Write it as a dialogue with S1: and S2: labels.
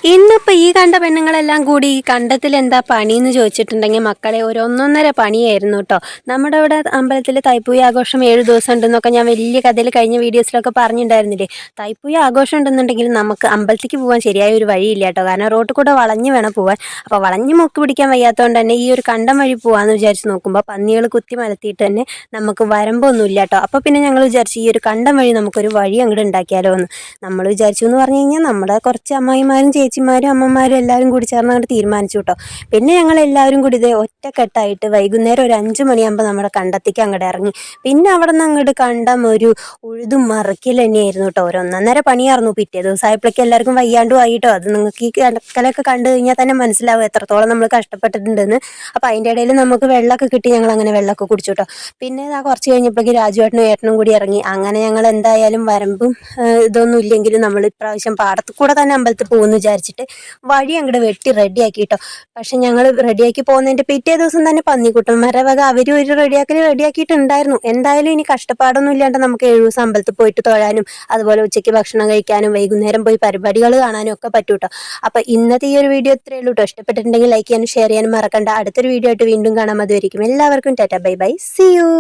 S1: ഇന്നിപ്പോൾ ഈ കണ്ട പെണ്ണുങ്ങളെല്ലാം കൂടി ഈ കണ്ടത്തിൽ എന്താ പണിയെന്ന് ചോദിച്ചിട്ടുണ്ടെങ്കിൽ മക്കളെ ഒരു ഒന്നൊന്നര പണിയായിരുന്നു കേട്ടോ. നമ്മുടെ ഇവിടെ അമ്പലത്തിൽ തൈപ്പൂയ ആഘോഷം 7 ദിവസം ഉണ്ടെന്നൊക്കെ ഞാൻ വലിയ കഥയിൽ കഴിഞ്ഞ വീഡിയോസിലൊക്കെ പറഞ്ഞിട്ടുണ്ടായിരുന്നില്ലേ. തൈപ്പൂയ ആഘോഷം ഉണ്ടെന്നുണ്ടെങ്കിൽ നമുക്ക് അമ്പലത്തിലേക്ക് പോകാൻ ശരിയായ ഒരു വഴിയില്ല കേട്ടോ. കാരണം റോട്ടിൽ കൂടെ വളഞ്ഞ് വേണം പോകാൻ. അപ്പോൾ വളഞ്ഞ് മുക്ക് പിടിക്കാൻ വയ്യാത്തതുകൊണ്ട് തന്നെ ഈ ഒരു കണ്ടം വഴി പോകാമെന്ന് വിചാരിച്ച് നോക്കുമ്പോൾ പന്നികൾ കുത്തി മലത്തിയിട്ട് തന്നെ നമുക്ക് വരമ്പൊന്നും ഇല്ല കേട്ടോ. അപ്പോൾ പിന്നെ ഞങ്ങൾ വിചാരിച്ചു ഈ ഒരു കണ്ടം വഴി നമുക്കൊരു വഴി അങ്ങോട്ട് ഉണ്ടാക്കിയാലോ എന്ന് നമ്മൾ വിചാരിച്ചു. എന്ന് പറഞ്ഞു കഴിഞ്ഞാൽ നമ്മുടെ കുറച്ച് അമ്മായിമാരും ചേച്ചിമാരും അമ്മമാരും എല്ലാവരും കൂടി ചേർന്ന് അങ്ങോട്ട് തീരുമാനിച്ചു കേട്ടോ. പിന്നെ ഞങ്ങൾ എല്ലാവരും കൂടി ഇതേ ഒറ്റക്കെട്ടായിട്ട് വൈകുന്നേരം ഒരു 5 മണിയാകുമ്പോൾ നമ്മുടെ കണ്ടത്തേക്ക് അങ്ങോട്ട് ഇറങ്ങി. പിന്നെ അവിടെ നിന്ന് അങ്ങോട്ട് കണ്ടം ഒരു ഉഴുതും മറിക്കൽ തന്നെയായിരുന്നു കേട്ടോ. ഒരു ഒന്നൊന്നര പണിയായിരുന്നു. പിറ്റേ ദിവസം ആയപ്പോഴേക്കും എല്ലാവർക്കും വയ്യാണ്ടും ആയിട്ടോ. അത് നിങ്ങൾക്ക് ഈ കിടക്കലൊക്കെ കണ്ടു കഴിഞ്ഞാൽ തന്നെ മനസ്സിലാവും എത്രത്തോളം നമ്മൾ കഷ്ടപ്പെട്ടിട്ടുണ്ടെന്ന്. അപ്പോൾ അതിൻ്റെ ഇടയിൽ നമുക്ക് വെള്ളമൊക്കെ കിട്ടി. ഞങ്ങൾ അങ്ങനെ വെള്ളമൊക്കെ കുടിച്ചു കേട്ടോ. പിന്നെ ഇതാ കുറച്ച് കഴിഞ്ഞപ്പോഴേക്കും രാജുവേട്ടനും ഏട്ടനും കൂടി ഇറങ്ങി. അങ്ങനെ ഞങ്ങൾ എന്തായാലും വരമ്പും ഇതൊന്നും ഇല്ലെങ്കിലും നമ്മൾ ഇപ്രാവശ്യം പാടത്ത് കൂടെ തന്നെ അമ്പലത്തിൽ പോകുമെന്ന് വിചാരിച്ചിട്ട് വഴി അങ്ങോട്ട് വെട്ടി റെഡിയാക്കി കേട്ടോ. പക്ഷെ ഞങ്ങൾ റെഡിയാക്കി പോകുന്നതിൻ്റെ പിറ്റേ ദിവസം തന്നെ പന്നിക്കുട്ടന്മാരുടെ വക അവർ ഒരു റെഡിയാക്കിയിട്ടുണ്ടായിരുന്നു. എന്തായാലും ഇനി കഷ്ടപ്പാടൊന്നും ഇല്ലാണ്ട് നമുക്ക് 7 ദിവസം അമ്പലത്തിൽ പോയിട്ട് തൊഴാനും അതുപോലെ ഉച്ചയ്ക്ക് ഭക്ഷണം കഴിക്കാനും വൈകുന്നേരം പോയി പരിപാടികൾ കാണാനും ഒക്കെ പറ്റും കേട്ടോ. അപ്പോൾ ഇന്നത്തെ ഈ ഒരു വീഡിയോ ഇത്രയേ ഉള്ളൂ കേട്ടോ. ഇഷ്ടപ്പെട്ടിട്ടുണ്ടെങ്കിൽ ലൈക്ക് ചെയ്യാനും ഷെയർ ചെയ്യാനും മറക്കണ്ട. അടുത്തൊരു വീഡിയോ ആയിട്ട് വീണ്ടും കാണാൻ. അതുവരെയും എല്ലാവർക്കും tata bye bye, see U.